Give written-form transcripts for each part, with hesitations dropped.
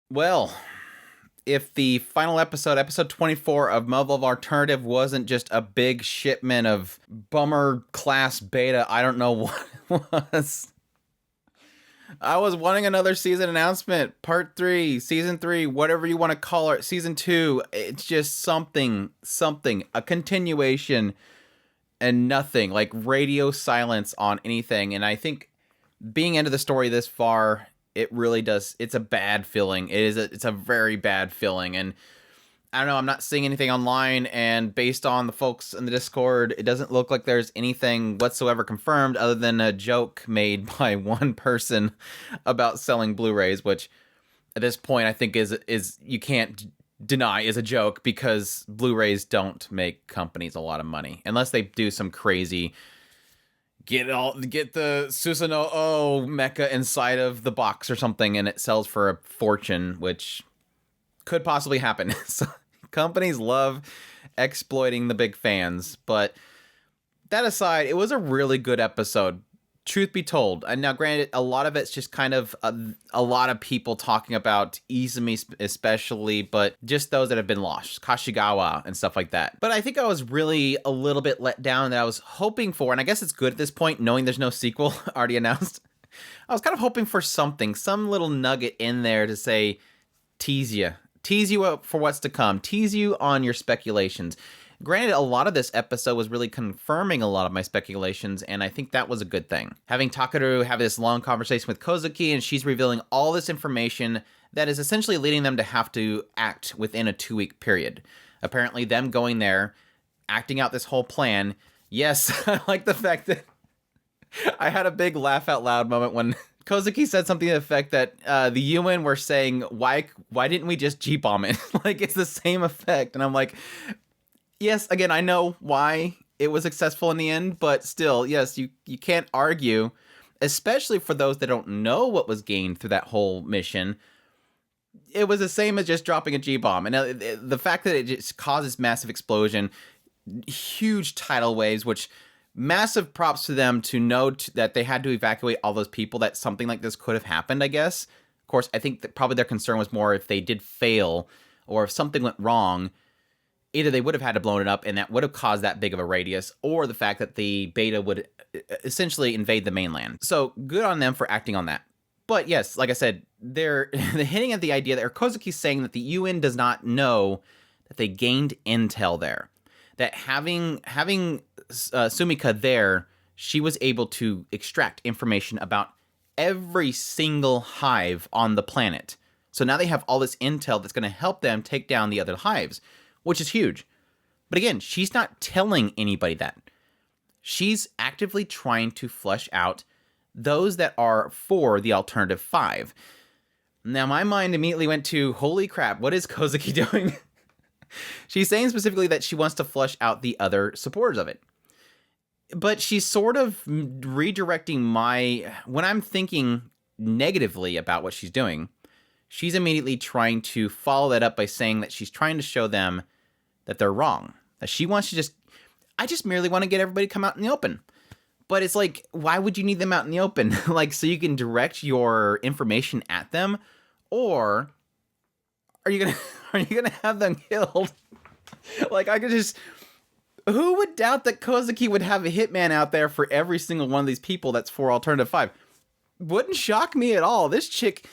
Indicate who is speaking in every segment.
Speaker 1: Well, if the final episode, episode 24 of Muv Luv Alternative, wasn't just a big shipment of bummer class beta, I don't know what was. I was wanting another season announcement, part 3, season 3, whatever you want to call it, season 2. It's just something, a continuation and nothing, like radio silence on anything. And I think being into the story this far, it really does. It's a bad feeling. It's a very bad feeling. And I don't know, I'm not seeing anything online, and based on the folks in the Discord, it doesn't look like there's anything whatsoever confirmed other than a joke made by one person about selling Blu-rays, which at this point I think is you can't deny is a joke, because Blu-rays don't make companies a lot of money unless they do some crazy get the Susanoo mecha inside of the box or something and it sells for a fortune, which could possibly happen. So companies love exploiting the big fans. But that aside, it was a really good episode, truth be told. And now, granted, a lot of it's just kind of a lot of people talking about Izumi especially, but just those that have been lost, Kashigawa and stuff like that. But I think I was really a little bit let down that I was hoping for, and I guess it's good at this point, knowing there's no sequel already announced. I was kind of hoping for something, some little nugget in there to say, tease you up for what's to come, tease you on your speculations. Granted, a lot of this episode was really confirming a lot of my speculations, and I think that was a good thing. Having Takeru have this long conversation with Kozuki, and she's revealing all this information that is essentially leading them to have to act within a 2-week period. Apparently, them going there, acting out this whole plan. Yes, I like the fact that I had a big laugh out loud moment when Kozuki said something to the effect that the UN were saying, why didn't we just G-bomb it? Like, it's the same effect. And I'm like, yes, again, I know why it was successful in the end, but still, yes, you can't argue, especially for those that don't know what was gained through that whole mission. It was the same as just dropping a G-bomb. And the fact that it just causes massive explosion, huge tidal waves, which... massive props to them to know that they had to evacuate all those people, that something like this could have happened, I guess. Of course, I think that probably their concern was more if they did fail or if something went wrong, either they would have had to blow it up and that would have caused that big of a radius, or the fact that the beta would essentially invade the mainland. So good on them for acting on that. But yes, like I said, they're hinting at the idea that, or Kozuki's saying that the UN does not know that they gained intel there. That having Sumika there, she was able to extract information about every single hive on the planet. So now they have all this intel that's going to help them take down the other hives, which is huge. But again, she's not telling anybody that. She's actively trying to flesh out those that are for the alternative 5. Now, my mind immediately went to, holy crap, what is Kozuki doing? She's saying specifically that she wants to flesh out the other supporters of it. But she's sort of redirecting when I'm thinking negatively about what she's doing, she's immediately trying to follow that up by saying that she's trying to show them that they're wrong. That she wants to I just merely want to get everybody to come out in the open. But it's like, why would you need them out in the open? Like, so you can direct your information at them? Or are you gonna have them killed? Like, I could just... Who would doubt that Kozuki would have a hitman out there for every single one of these people that's for Alternative 5? Wouldn't shock me at all. This chick,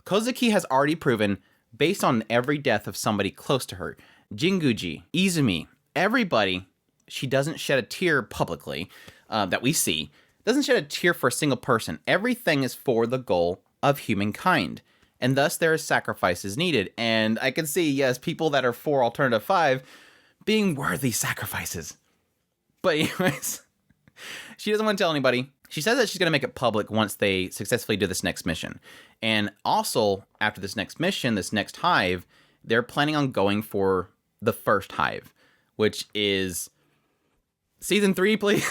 Speaker 1: Kozuki has already proven, based on every death of somebody close to her, Jinguji, Izumi, everybody, she doesn't shed a tear publicly, that we see, doesn't shed a tear for a single person. Everything is for the goal of humankind. And thus there are sacrifices needed. And I can see, yes, people that are for Alternative 5 being worthy sacrifices. But anyways, she doesn't want to tell anybody. She says that she's going to make it public once they successfully do this next mission. And also, after this next mission, this next hive, they're planning on going for the first hive, which is season 3, please.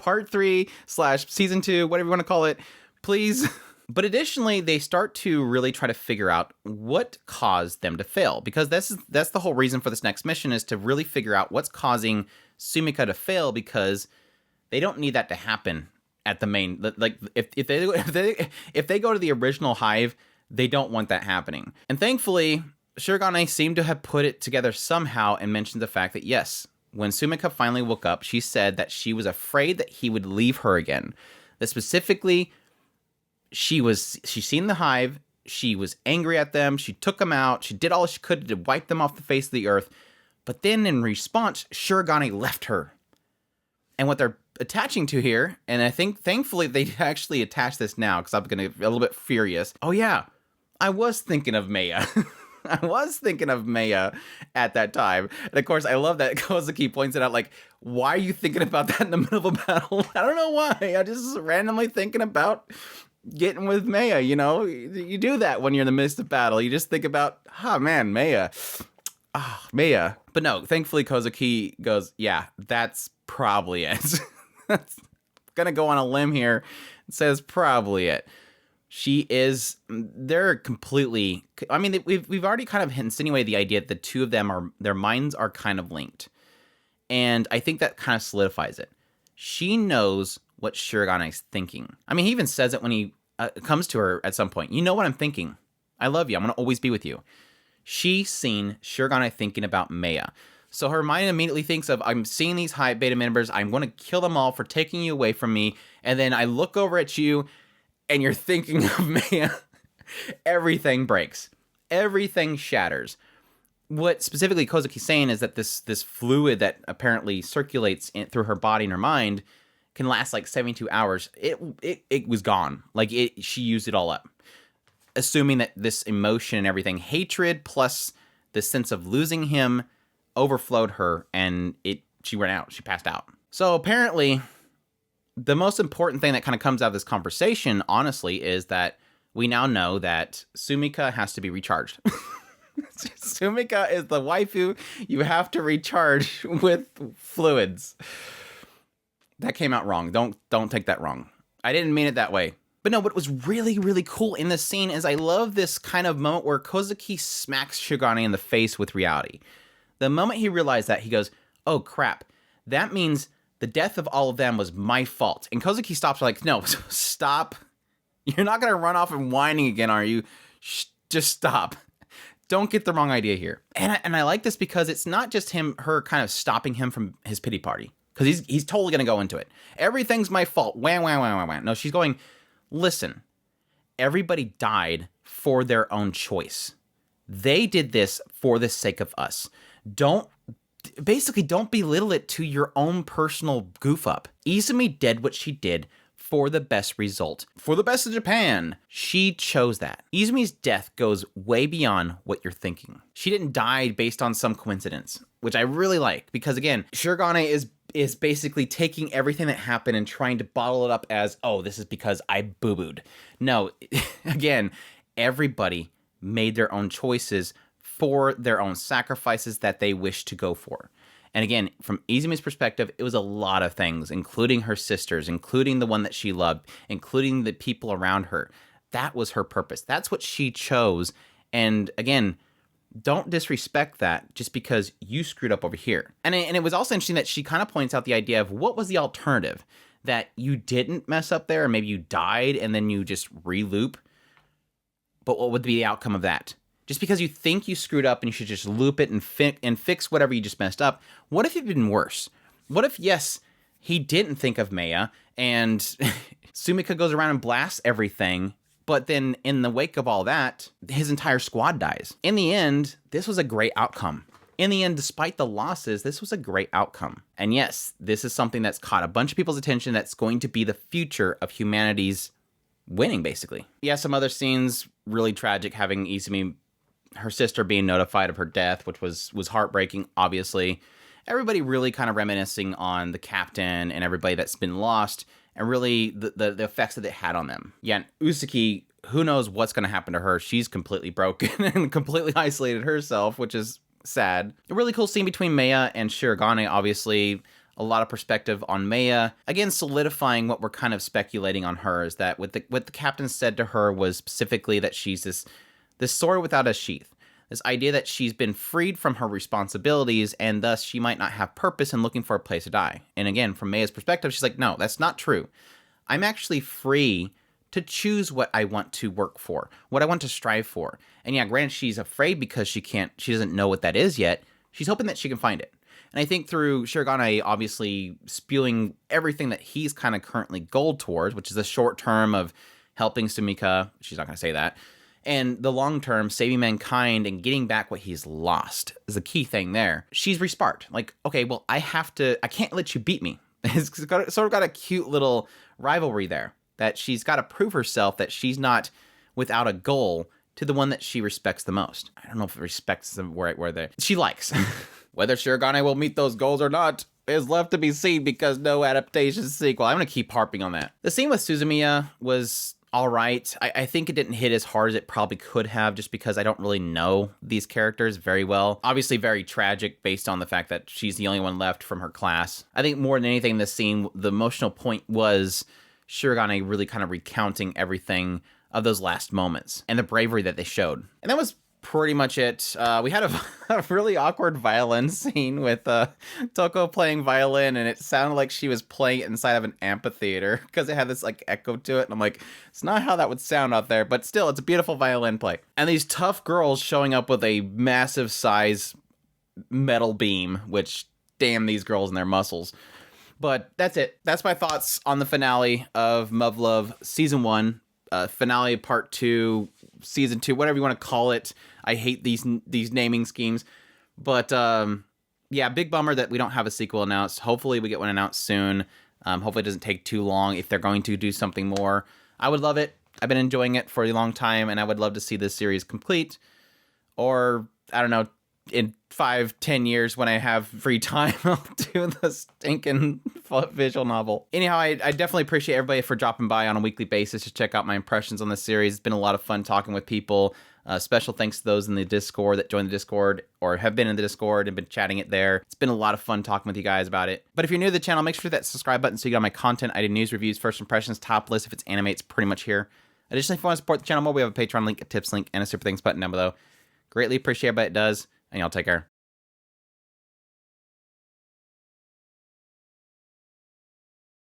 Speaker 1: Part 3 / season 2, whatever you want to call it, please. But additionally, they start to really try to figure out what caused them to fail, because that's the whole reason for this next mission, is to really figure out what's causing Sumika to fail, because they don't need that to happen at the main. Like, if they go to the original hive, They don't want that happening. And thankfully, Shirogane seemed to have put it together somehow and mentioned the fact that yes, when Sumika finally woke up, she said that she was afraid that he would leave her again. That specifically, she's seen the hive, she was angry at them, she took them out, she did all she could to wipe them off the face of the earth, but then in response, Shirogane left her. And what they're attaching to here, and I think thankfully they actually attach this now, because I'm going to get a little bit furious. Oh yeah, I was thinking of Maya. I was thinking of Maya at that time. And of course, I love that Kozuki points it out, like, why are you thinking about that in the middle of a battle? I don't know why. I just randomly thinking about getting with Maya, you know? You do that when you're in the midst of battle. You just think about, man, Maya. Maya. But no, thankfully Kozuki goes, yeah, that's probably it. That's gonna go on a limb here. It says probably it. They're completely, I mean, we've already kind of insinuated the idea that the two of them their minds are kind of linked. And I think that kind of solidifies it. She knows what Shirogane is thinking. I mean, he even says it when he comes to her at some point. You know what I'm thinking. I love you. I'm going to always be with you. She's seen Shirogane thinking about Maya. So her mind immediately thinks of, I'm seeing these high beta members. I'm going to kill them all for taking you away from me. And then I look over at you and you're thinking of Maya. Everything breaks. Everything shatters. What specifically Kozuki's saying is that this fluid that apparently circulates through her body and her mind can last like 72 hours. It was gone. Like she used it all up. Assuming that this emotion and everything, hatred plus the sense of losing him, overflowed her, and she ran out. She passed out. So apparently, the most important thing that kind of comes out of this conversation, honestly, is that we now know that Sumika has to be recharged. Sumika is the waifu you have to recharge with fluids. That came out wrong. Don't take that wrong. I didn't mean it that way. But no, what was really, really cool in this scene is I love this kind of moment where Kozuki smacks Shirogane in the face with reality. The moment he realized that, he goes, oh crap, that means the death of all of them was my fault. And Kozuki stops like, no, stop. You're not going to run off and whining again, are you? Just stop. Don't get the wrong idea here. And I like this because it's not just her kind of stopping him from his pity party. Because he's totally going to go into it. Everything's my fault. Wham, wham, wham, wham, wham. No, she's going, listen, everybody died for their own choice. They did this for the sake of us. Don't belittle it to your own personal goof up. Izumi did what she did for the best result. For the best of Japan. She chose that. Izumi's death goes way beyond what you're thinking. She didn't die based on some coincidence, which I really like. Because again, Shirogane is basically taking everything that happened and trying to bottle it up as, oh, this is because I boo-booed. No, again, everybody made their own choices for their own sacrifices that they wish to go for. And again, from Izumi's perspective, it was a lot of things, including her sisters, including the one that she loved, including the people around her. That was her purpose. That's what she chose. And again, don't disrespect that just because you screwed up over here. And it was also interesting that she kind of points out the idea of what was the alternative, that you didn't mess up there, or maybe you died and then you just re-loop. But what would be the outcome of that? Just because you think you screwed up and you should just loop it and fix whatever you just messed up, what if it had been worse? What if, yes, he didn't think of Maya and Sumika goes around and blasts everything, but then in the wake of all that, his entire squad dies. In the end, this was a great outcome. In the end, despite the losses, this was a great outcome. And yes, this is something that's caught a bunch of people's attention that's going to be the future of humanity's winning, basically. Yeah, some other scenes, really tragic, having Izumi, her sister being notified of her death, which was heartbreaking, obviously. Everybody really kind of reminiscing on the captain and everybody that's been lost, and really the effects that it had on them. Yeah, and Usuki, who knows what's going to happen to her? She's completely broken and completely isolated herself, which is sad. A really cool scene between Maya and Shirogane, obviously. A lot of perspective on Maya. Again, solidifying what we're kind of speculating on her is that what the captain said to her was specifically that she's this sword without a sheath. This idea that she's been freed from her responsibilities and thus she might not have purpose in looking for a place to die. And again, from Maya's perspective, she's like, no, that's not true. I'm actually free to choose what I want to work for, what I want to strive for. And yeah, granted, she's afraid because she doesn't know what that is yet. She's hoping that she can find it. And I think through Shirogane obviously spewing everything that he's kind of currently goaled towards, which is the short term of helping Sumika, she's not going to say that, and the long term, saving mankind and getting back what he's lost is the key thing there. She's resparked. Like, okay, well, I can't let you beat me. It's sort of got a cute little rivalry there, that she's got to prove herself that she's not without a goal to the one that she respects the most. I don't know if respects the right word there. She likes. Whether Shirogane will meet those goals or not is left to be seen because no adaptation sequel. I'm going to keep harping on that. The scene with Suzumiya was all right. I think it didn't hit as hard as it probably could have, just because I don't really know these characters very well. Obviously very tragic based on the fact that she's the only one left from her class. I think more than anything in this scene, the emotional point was Shirogane really kind of recounting everything of those last moments and the bravery that they showed. And that was pretty much it. We had a really awkward violin scene with Toko playing violin, and it sounded like she was playing it inside of an amphitheater because it had this like echo to it. And I'm like, it's not how that would sound out there, but still, it's a beautiful violin play. And these tough girls showing up with a massive size metal beam, which damn these girls and their muscles. But that's it. That's my thoughts on the finale of Muv Luv Season 1. Finale Part 2, Season 2, whatever you want to call it. I hate these naming schemes. But, yeah, big bummer that we don't have a sequel announced. Hopefully we get one announced soon. Hopefully it doesn't take too long if they're going to do something more. I would love it. I've been enjoying it for a long time, and I would love to see this series complete. Or, I don't know, in 5-10 years when I have free time, I'll do the stinking visual novel. Anyhow, I definitely appreciate everybody for dropping by on a weekly basis to check out my impressions on the series. It's been a lot of fun talking with people. Special thanks to those in the Discord that joined the Discord or have been in the Discord and been chatting it there. It's been a lot of fun talking with you guys about it. But if you're new to the channel, make sure to hit that subscribe button so you get all my content. I do news, reviews, first impressions, top list. If it's anime, it's pretty much here. Additionally, if you want to support the channel more, we have a Patreon link, a tips link, and a super thanks button down below. Greatly appreciate everybody that does, and y'all take care.